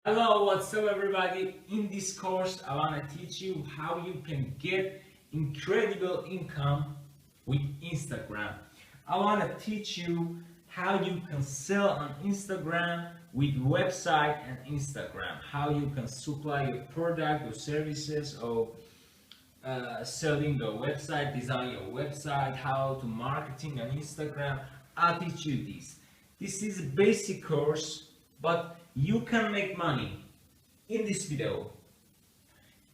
Hello, what's up everybody? In this course, I want to teach you how you can get incredible income with Instagram. I want to teach you how you can sell on Instagram with website and Instagram. How you can supply your product or services or selling the website, design your website, how to marketing on Instagram. I'll teach you this. This is a basic course, but you can make money in this video.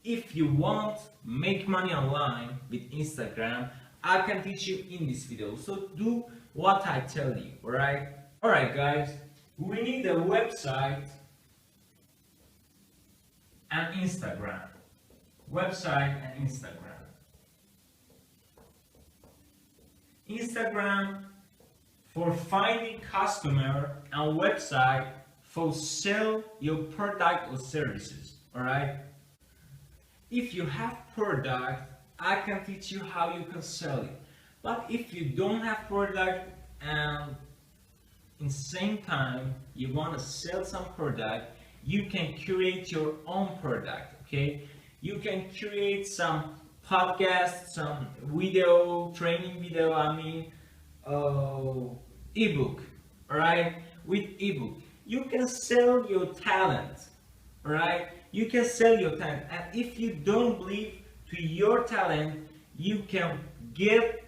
If you want make money online with Instagram, I can teach you in this video. So do what I tell you, alright? Alright guys, we need a website and Instagram. Website and Instagram. Instagram for finding customer and website for sell your product or services. Alright? If you have product, I can teach you how you can sell it. But if you don't have product and in same time you want to sell some product, you can create your own product. Okay? You can create some podcast, some video, training video, ebook, alright? With ebook, you can sell your talent, alright? You can sell your talent, and if you don't believe to your talent, you can get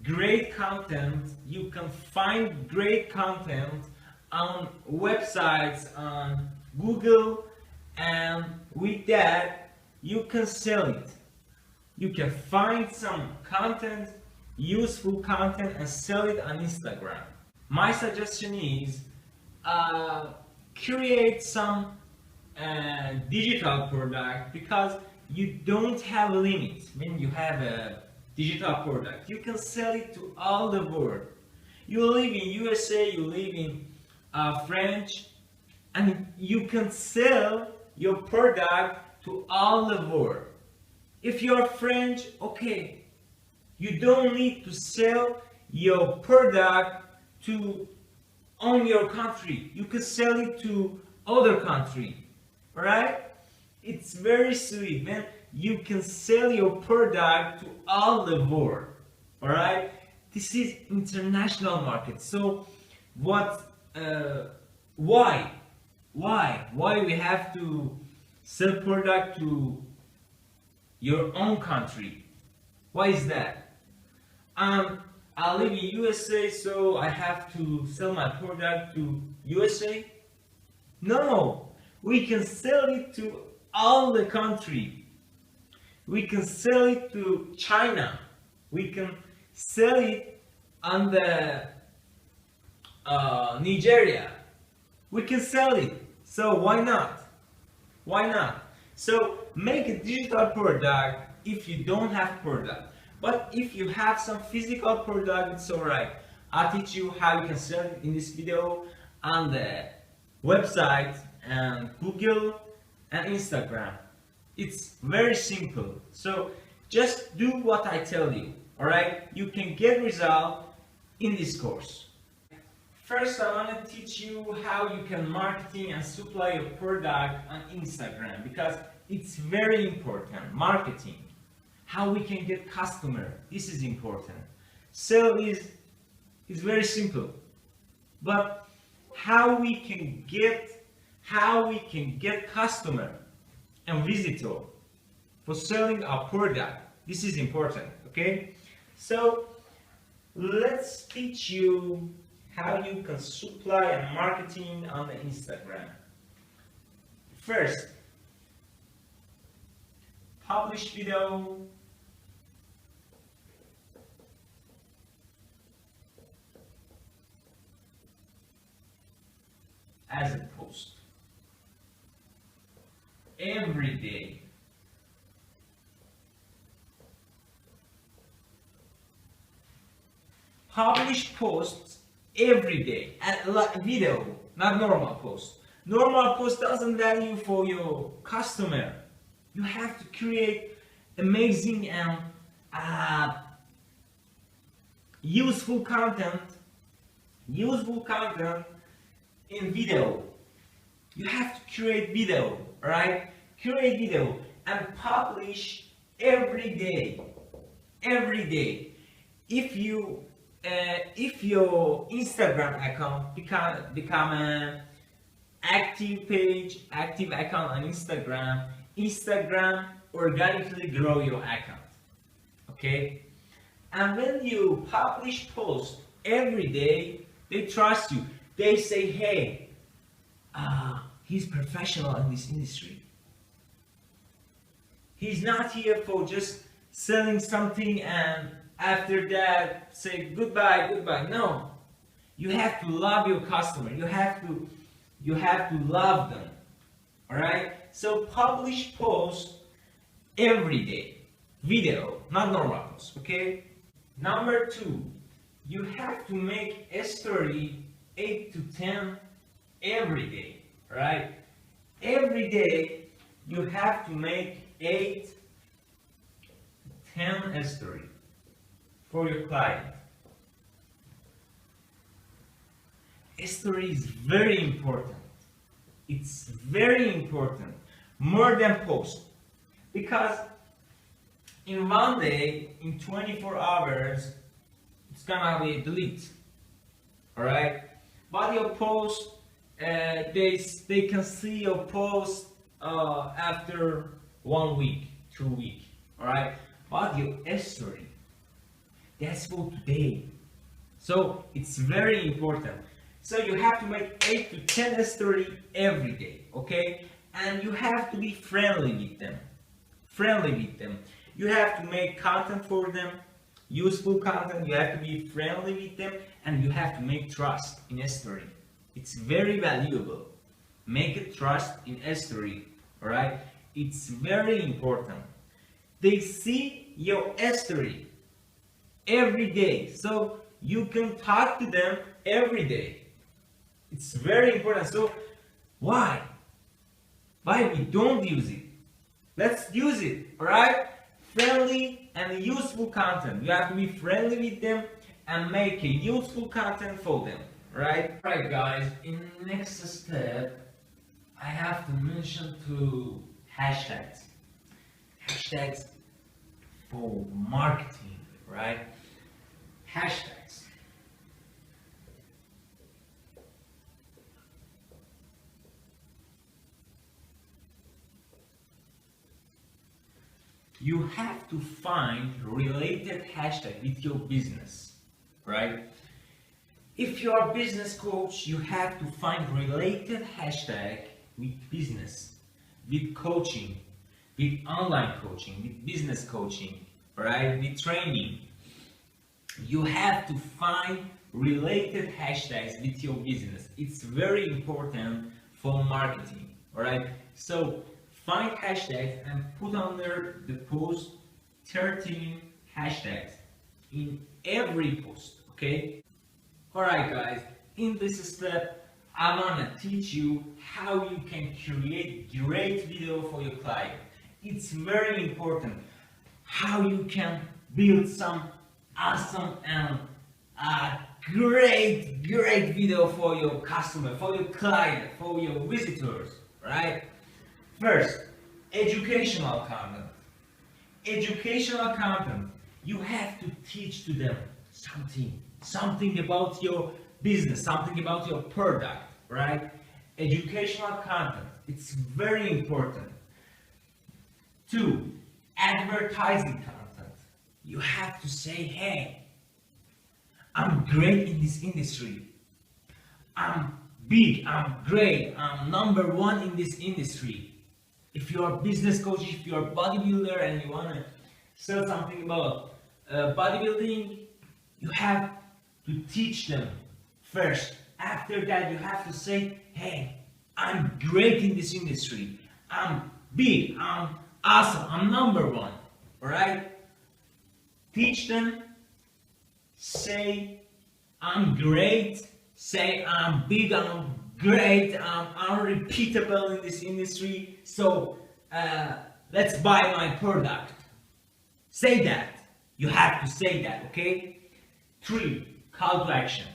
great content, you can find great content on websites, on Google, and with that, you can sell it. You can find some content, useful content, and sell it on Instagram. My suggestion is create some digital product, because you don't have a limit when you have a digital product. You can sell it to all the world. You live in USA, you live in French, and you can sell your product to all the world. If you're French, okay, you don't need to sell your product to only your country. You can sell it to other country, alright? It's very sweet, man. You can sell your product to all the world, alright? This is international market. So what? Why we have to sell product to your own country? Why is that? I live in USA, so I have to sell my product to USA? No, we can sell it to all the country. We can sell it to China. We can sell it on the Nigeria. We can sell it. So why not? Why not? So make a digital product if you don't have product. But if you have some physical product, it's alright. I'll teach you how you can sell it in this video on the website and Google and Instagram. It's very simple. So just do what I tell you. Alright? You can get result in this course. First, I want to teach you how you can marketing and supply your product on Instagram, because it's very important. Marketing, how we can get customer, this is important. Sell is very simple, but how we can get customer and visitor for selling our product, this is important. Okay, so let's teach you how you can supply and marketing on the Instagram. First, publish video, as a post every day. Publish posts every day, and video, not normal post. Normal post doesn't value for your customer. You have to create amazing and useful content in video. You have to create video, right? Create video and publish every day. Every day. If your Instagram account become an active page, active account on Instagram, Instagram organically grow your account. Okay? And when you publish posts every day, they trust you. They say, hey, he's professional in this industry. He's not here for just selling something and after that say goodbye, goodbye. No. You have to love your customer. You have to love them. Alright? So publish posts every day. Video, not normal posts, okay? Number 2, you have to make a story 8 to 10 every day, right? Every day you have to make 8 to 10 story for your client. A story is very important. It's very important, more than post, because in one day, in 24 hours, it's gonna be deleted. Alright? But your post, they can see your post after 1 week, 2 weeks. Alright? But your story, that's for today. So it's very important. So you have to make 8 to 10 story every day, okay? And you have to be friendly with them. Friendly with them. You have to make content for them, useful content. You have to be friendly with them, and you have to make trust in a story. It's very valuable. Make a trust in a story, alright? It's very important. They see your story every day, so you can talk to them every day. It's very important. So why we don't use it? Let's use it, alright? Friendly and useful content. You have to be friendly with them and make a useful content for them, right? Alright guys, in the next step I have to mention 2 hashtags. Hashtags for marketing, right? Hashtags. You have to find related hashtag with your business, right? If you are a business coach, you have to find related hashtag with business, with coaching, with online coaching, with business coaching, right? With training. You have to find related hashtags with your business. It's very important for marketing, alright? So find hashtags and put under the post 13 hashtags in every post, okay? Alright guys, in this step I wanna teach you how you can create great video for your client. It's very important how you can build some awesome and great video for your customer, for your client, for your visitors, right? First, educational content. Educational content. You have to teach to them something about your business, something about your product, right? Educational content. It's very important. 2, advertising content. You have to say, hey, I'm great in this industry. I'm big, I'm great, I'm number 1 in this industry. If you're a business coach, if you're a bodybuilder and you want to sell something about bodybuilding, you have to teach them first. After that, you have to say, hey, I'm great in this industry. I'm big, I'm awesome, I'm number 1. Alright? Teach them, say, I'm great, say, I'm big, I'm great, I'm unrepeatable in this industry, so let's buy my product. Say that. You have to say that, okay? 3, call to action.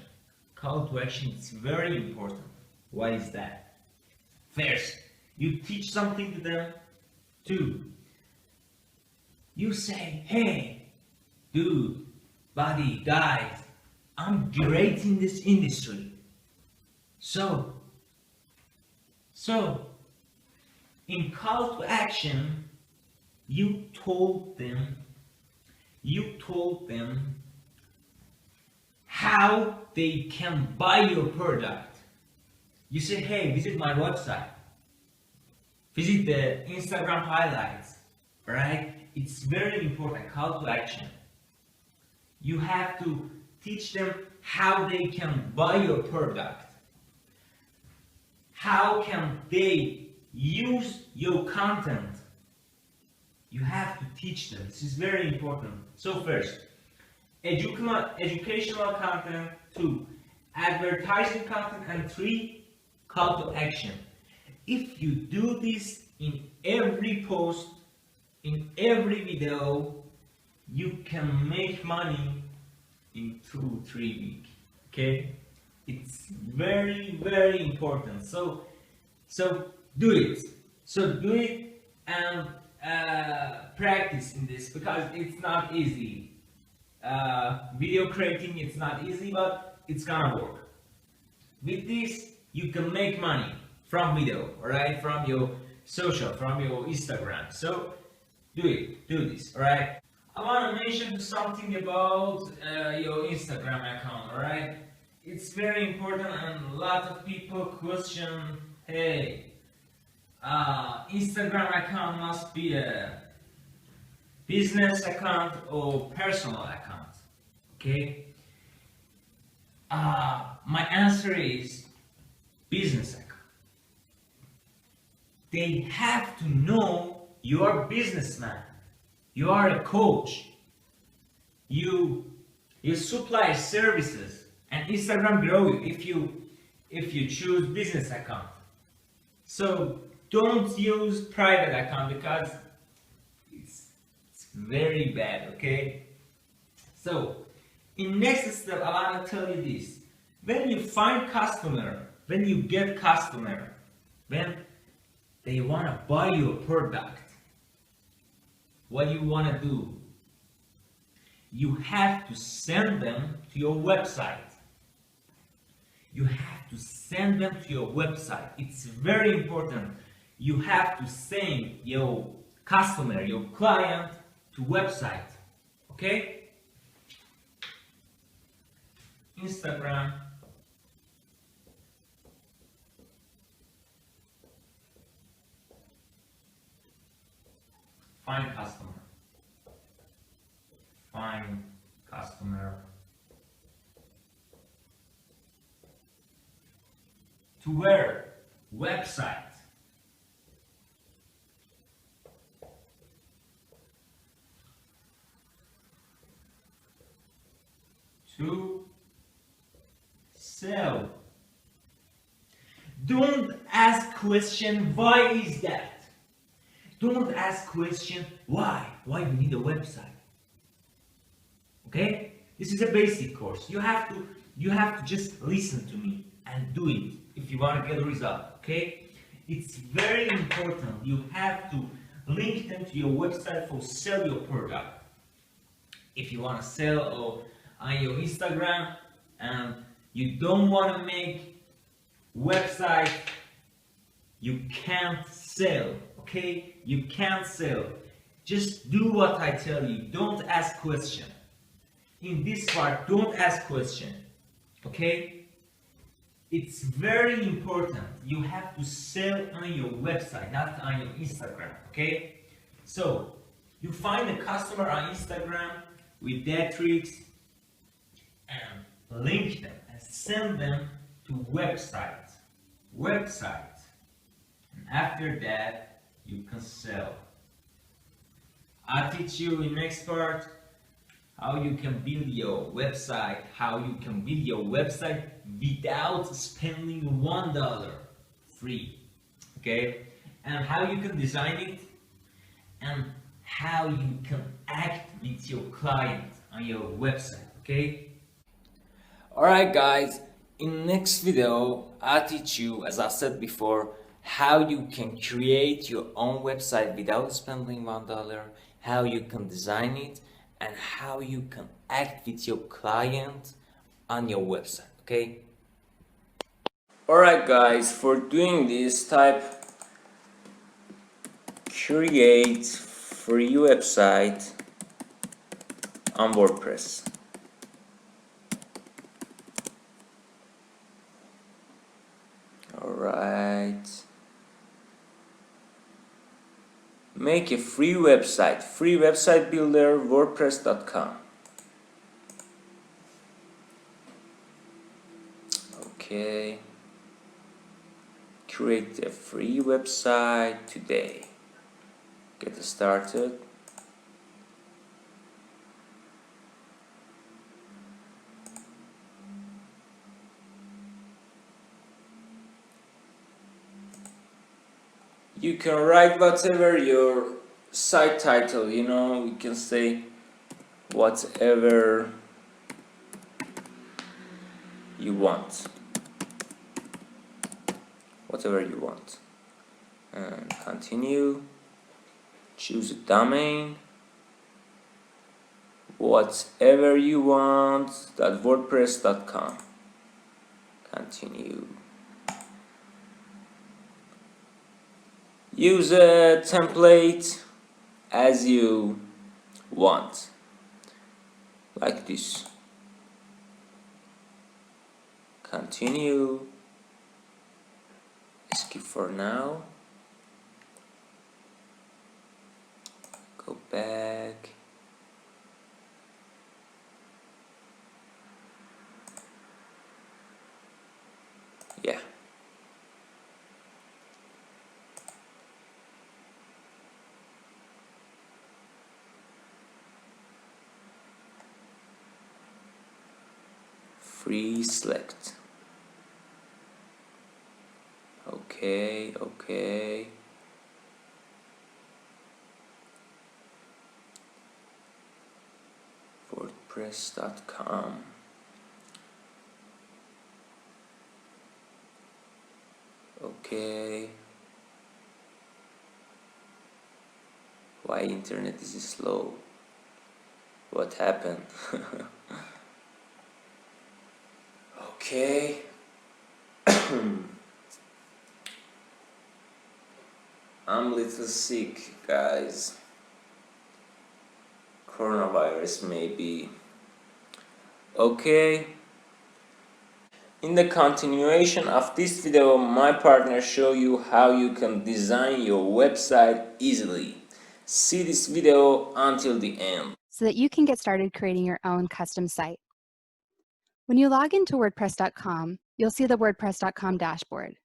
Call to action is very important. Why is that? First, you teach something to them. Two, you say, hey, dude, buddy, guys, I'm great in this industry. So, in call to action, you told them how they can buy your product. You say, hey, visit my website, visit the Instagram highlights, right? It's very important, call to action. You have to teach them how they can buy your product. How can they use your content? You have to teach them. This is very important. So first, educational content. Two, advertising content. And three, call to action. If you do this in every post, in every video, you can make money in 2-3 weeks. Okay, it's very, very important. So do it. So do it and practice in this, because it's not easy. Video creating, it's not easy, but it's gonna work. With this, you can make money from video, alright, from your social, from your Instagram. So do it, do this, alright. I want to mention something about your Instagram account, alright. It's very important, and a lot of people question, hey, Instagram account must be a business account or personal account. Okay, my answer is business account. They have to know you are a businessman, you are a coach, you supply services, and Instagram grow you if you choose business account. So don't use private account, because it's very bad. Okay, so in next step I want to tell you this: when you find customer, when you get customer, when they want to buy your product, what you want to do, you have to send them to your website. You have to send them to your website. It's very important. You have to send your customer, your client, to website. Okay? Instagram. Find customer. Find customer. To where? Website. To sell. Don't ask question, why is that? Don't ask question, why? Why do you need a website? Okay? This is a basic course. You have to just listen to me and do it if you want to get a result. Okay? It's very important. You have to link them to your website for sell your product. If you want to sell on your Instagram and you don't want to make website, you can't sell. Okay? You can't sell. Just do what I tell you. Don't ask question. In this part, don't ask question. Okay? It's very important. You have to sell on your website, not on your Instagram. Okay? So you find a customer on Instagram with that tricks and link them and send them to website. And after that, you can sell. I'll teach you in next part how you can build your website, without spending $1 free. Okay? And how you can design it, and how you can act with your client on your website. Okay? Alright guys, in next video I'll teach you, as I said before, how you can create your own website without spending $1, how you can design it, and how you can act with your client on your website. Okay. Alright guys, for doing this, type create free website on WordPress. Alright. Make a free website builder, wordpress.com. Okay. Create a free website today. Get started. You can write whatever your site title, you know, you can say whatever you want. Whatever you want. And continue. Choose a domain. Whatever you want. .wordpress.com. Continue. Use a template as you want, like this. Continue. Skip for now. Go back. Yeah. Free select. Okay, okay. WordPress.com. Okay. Why internet is slow? What happened? Okay. I'm a little sick, guys. Coronavirus maybe. Okay. In the continuation of this video, my partner show you how you can design your website easily. See this video until the end, so that you can get started creating your own custom site. When you log into WordPress.com, you'll see the WordPress.com dashboard.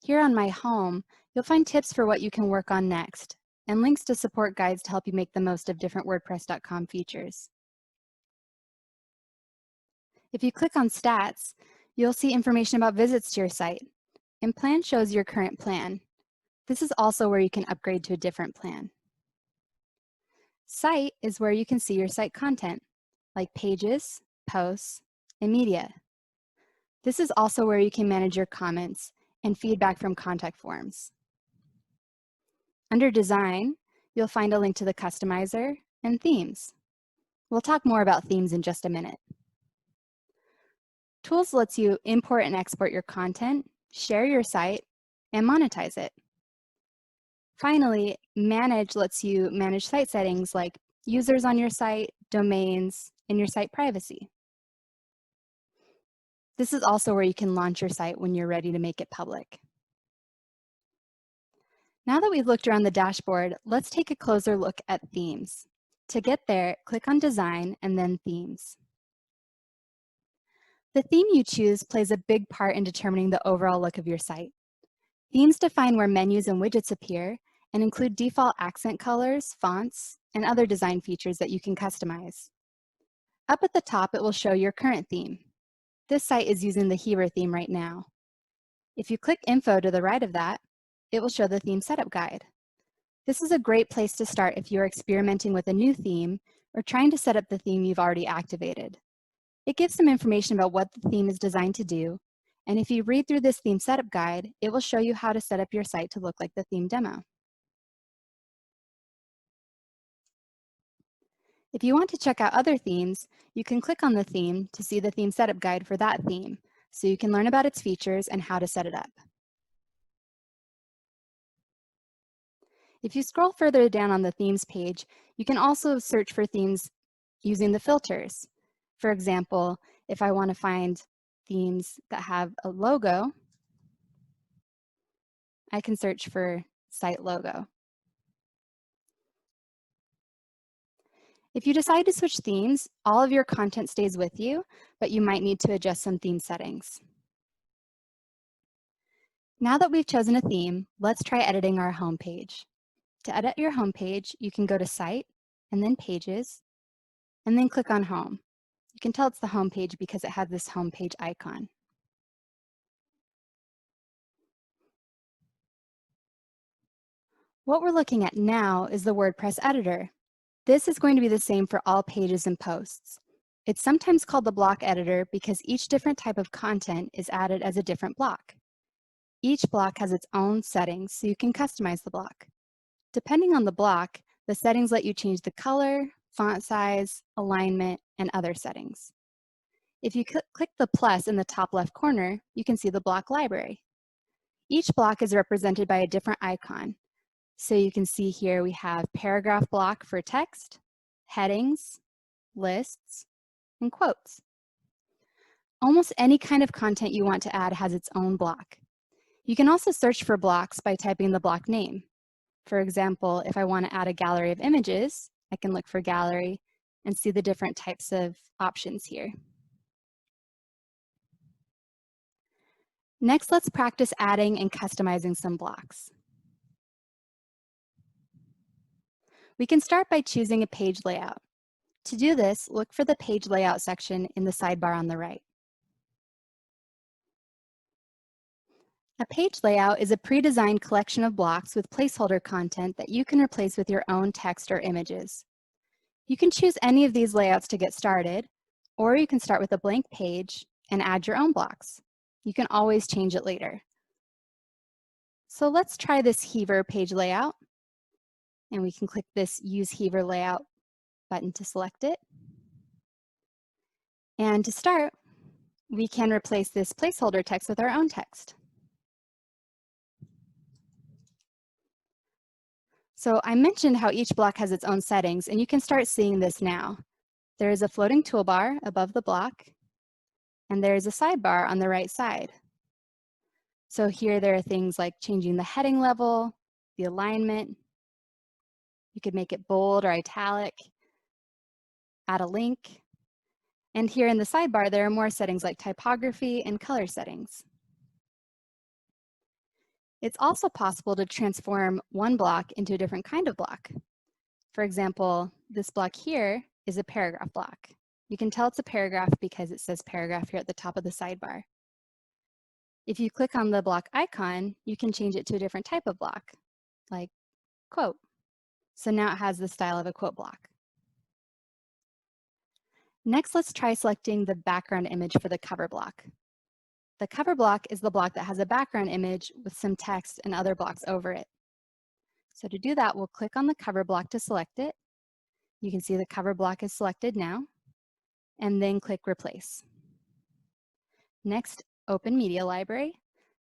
Here on My Home, you'll find tips for what you can work on next, and links to support guides to help you make the most of different WordPress.com features. If you click on Stats, you'll see information about visits to your site, and Plan shows your current plan. This is also where you can upgrade to a different plan. Site is where you can see your site content, like pages, posts, and media. This is also where you can manage your comments and feedback from contact forms. Under Design, you'll find a link to the Customizer and Themes. We'll talk more about themes in just a minute. Tools lets you import and export your content, share your site, and monetize it. Finally, Manage lets you manage site settings like users on your site, domains, and your site privacy. This is also where you can launch your site when you're ready to make it public. Now that we've looked around the dashboard, let's take a closer look at themes. To get there, click on Design and then Themes. The theme you choose plays a big part in determining the overall look of your site. Themes define where menus and widgets appear and include default accent colors, fonts, and other design features that you can customize. Up at the top, it will show your current theme. This site is using the Hero theme right now. If you click Info to the right of that, it will show the theme setup guide. This is a great place to start if you're experimenting with a new theme or trying to set up the theme you've already activated. It gives some information about what the theme is designed to do And if you read through this theme setup guide, it will show you how to set up your site to look like the theme demo. If you want to check out other themes, you can click on the theme to see the theme setup guide for that theme, so you can learn about its features and how to set it up. If you scroll further down on the themes page, you can also search for themes using the filters. For example, if I want to find themes that have a logo, I can search for site logo. If you decide to switch themes, all of your content stays with you, but you might need to adjust some theme settings. Now that we've chosen a theme, let's try editing our homepage. To edit your homepage, you can go to Site, and then Pages, and then click on Home. You can tell it's the home page because it has this homepage icon. What we're looking at now is the WordPress editor. This is going to be the same for all pages and posts. It's sometimes called the block editor because each different type of content is added as a different block. Each block has its own settings, so you can customize the block. Depending on the block, the settings let you change the color, font size, alignment, and other settings. If you click the plus in the top left corner, you can see the block library. Each block is represented by a different icon. So you can see here we have paragraph block for text, headings, lists, and quotes. Almost any kind of content you want to add has its own block. You can also search for blocks by typing the block name. For example, if I want to add a gallery of images, I can look for gallery and see the different types of options here. Next, let's practice adding and customizing some blocks. We can start by choosing a page layout. To do this, look for the page layout section in the sidebar on the right. A page layout is a pre-designed collection of blocks with placeholder content that you can replace with your own text or images. You can choose any of these layouts to get started, or you can start with a blank page and add your own blocks. You can always change it later. So let's try this Heaver page layout, and we can click this Use Heaver Layout button to select it. And to start, we can replace this placeholder text with our own text. So I mentioned how each block has its own settings, and you can start seeing this now. There is a floating toolbar above the block, and there is a sidebar on the right side. So here there are things like changing the heading level, the alignment. You could make it bold or italic, add a link. And here in the sidebar, there are more settings like typography and color settings. It's also possible to transform one block into a different kind of block. For example, this block here is a paragraph block. You can tell it's a paragraph because it says paragraph here at the top of the sidebar. If you click on the block icon, you can change it to a different type of block, like quote. So now it has the style of a quote block. Next, let's try selecting the background image for the cover block. The cover block is the block that has a background image with some text and other blocks over it. So to do that, we'll click on the cover block to select it. You can see the cover block is selected now, and then click Replace. Next, open Media Library.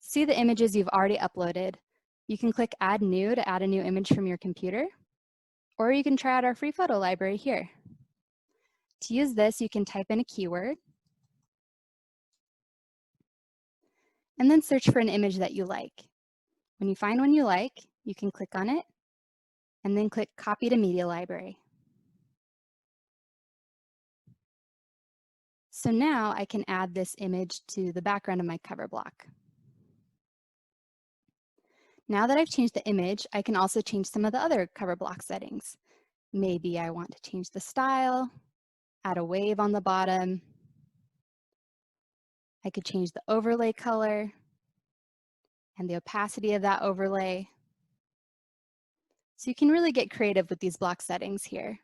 See the images you've already uploaded. You can click Add New to add a new image from your computer, or you can try out our free photo library here. To use this, you can type in a keyword, and then search for an image that you like. When you find one you like, you can click on it, and then click Copy to Media Library. So now I can add this image to the background of my cover block. Now that I've changed the image, I can also change some of the other cover block settings. Maybe I want to change the style, add a wave on the bottom. I could change the overlay color and the opacity of that overlay. So you can really get creative with these block settings here.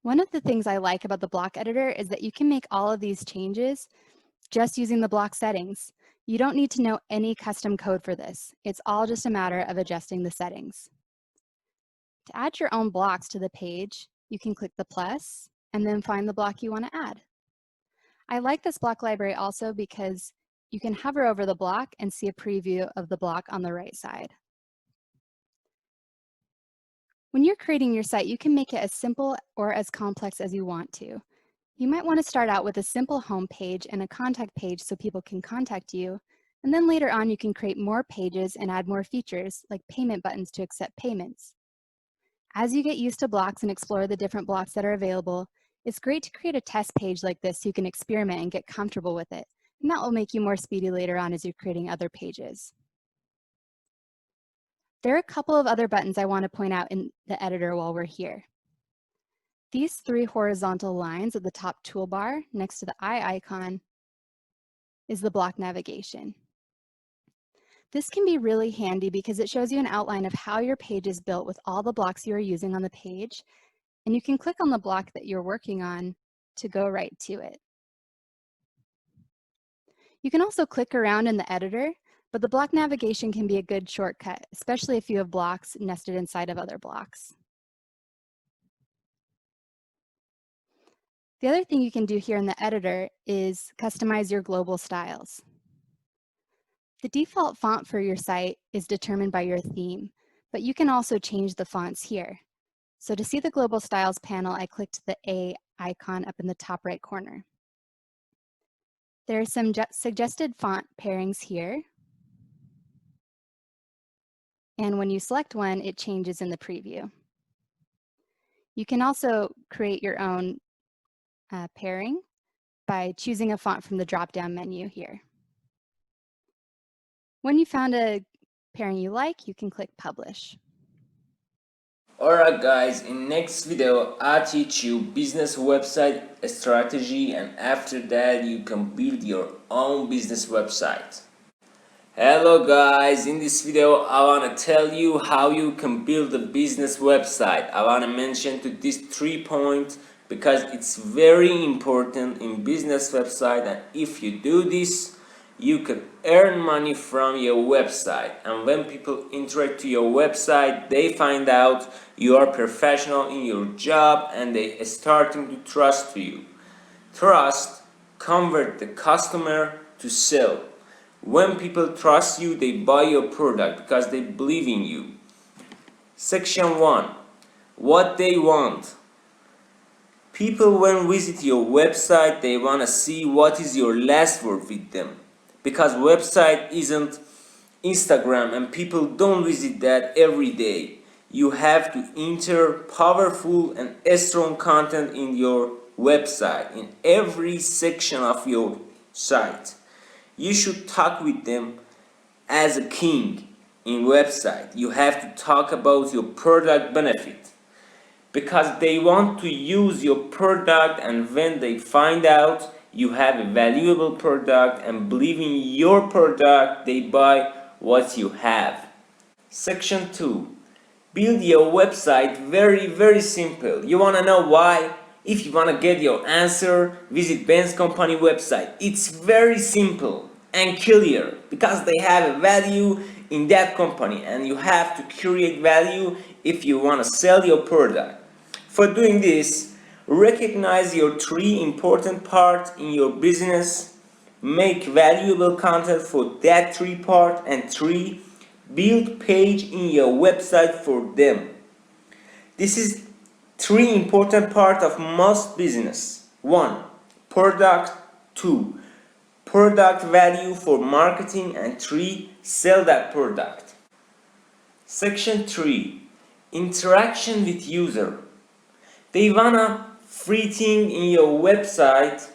One of the things I like about the block editor is that you can make all of these changes just using the block settings. You don't need to know any custom code for this. It's all just a matter of adjusting the settings. To add your own blocks to the page, you can click the plus and then find the block you want to add. I like this block library also because you can hover over the block and see a preview of the block on the right side. When you're creating your site, you can make it as simple or as complex as you want to. You might want to start out with a simple home page and a contact page so people can contact you, and then later on you can create more pages and add more features like payment buttons to accept payments. As you get used to blocks and explore the different blocks that are available, it's great to create a test page like this so you can experiment and get comfortable with it, and that will make you more speedy later on as you're creating other pages. There are a couple of other buttons I want to point out in the editor while we're here. These three horizontal lines at the top toolbar next to the eye icon is the block navigation. This can be really handy because it shows you an outline of how your page is built with all the blocks you are using on the page, and you can click on the block that you're working on to go right to it. You can also click around in the editor, but the block navigation can be a good shortcut, especially if you have blocks nested inside of other blocks. The other thing you can do here in the editor is customize your global styles. The default font for your site is determined by your theme, but you can also change the fonts here. So to see the global styles panel, I clicked the A icon up in the top right corner. There are some suggested font pairings here. And when you select one, it changes in the preview. You can also create your own pairing by choosing a font from the drop-down menu here. When you found a pairing you like, you can click Publish. Alright guys, in next video I'll teach you business website strategy, and after that you can build your own business website. Hello guys, in this video I want to tell you how you can build a business website. I want to mention to these 3 points because it's very important in business website, and if you do this you can earn money from your website, and when people interact to your website they find out you are professional in your job and they starting to trust you. Trust convert the customer to sell. When people trust you, they buy your product because they believe in you. Section 1. What they want. People when visit your website, they want to see what is your last word with them. Because website isn't Instagram and people don't visit that every day. You have to enter powerful and strong content in your website, in every section of your site. You should talk with them as a king in website. You have to talk about your product benefit because they want to use your product, and when they find out you have a valuable product and believe in your product, they buy what you have. Section 2. Build your website very simple. You want to know why? If you want to get your answer, visit Ben's company website. It's very simple and clear because they have a value in that company, and you have to create value if you want to sell your product. For doing this, recognize your 3 important parts in your business, make valuable content for that 3 part, and 3, build page in your website for them. This is 3 important part of most business. 1. Product. 2. Product value for marketing, and 3. Sell that product. Section 3. Interaction with user. They wanna free thing in your website,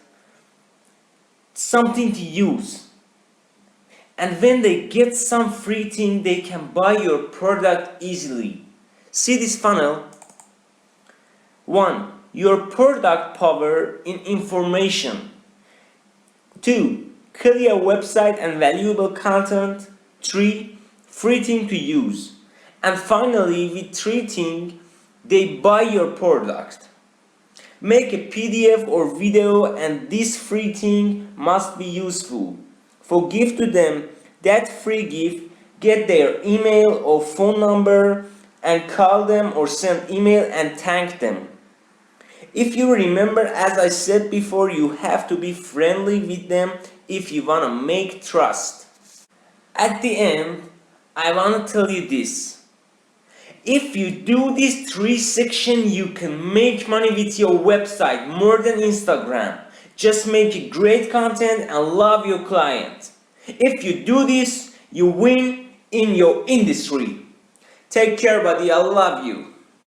something to use. And when they get some free thing, they can buy your product easily. See this funnel? 1. Your product power in information. 2. Clear website and valuable content. 3. Free thing to use. And finally, with 3 things, they buy your product. Make a PDF or video, and this free thing must be useful. For gift to them that free gift, get their email or phone number and call them or send email and thank them. If you remember, as I said before, you have to be friendly with them if you want to make trust. At the end, I want to tell you this. If you do these 3 sections, you can make money with your website more than Instagram. Just make great content and love your client. If you do this, you win in your industry. Take care, buddy. I love you.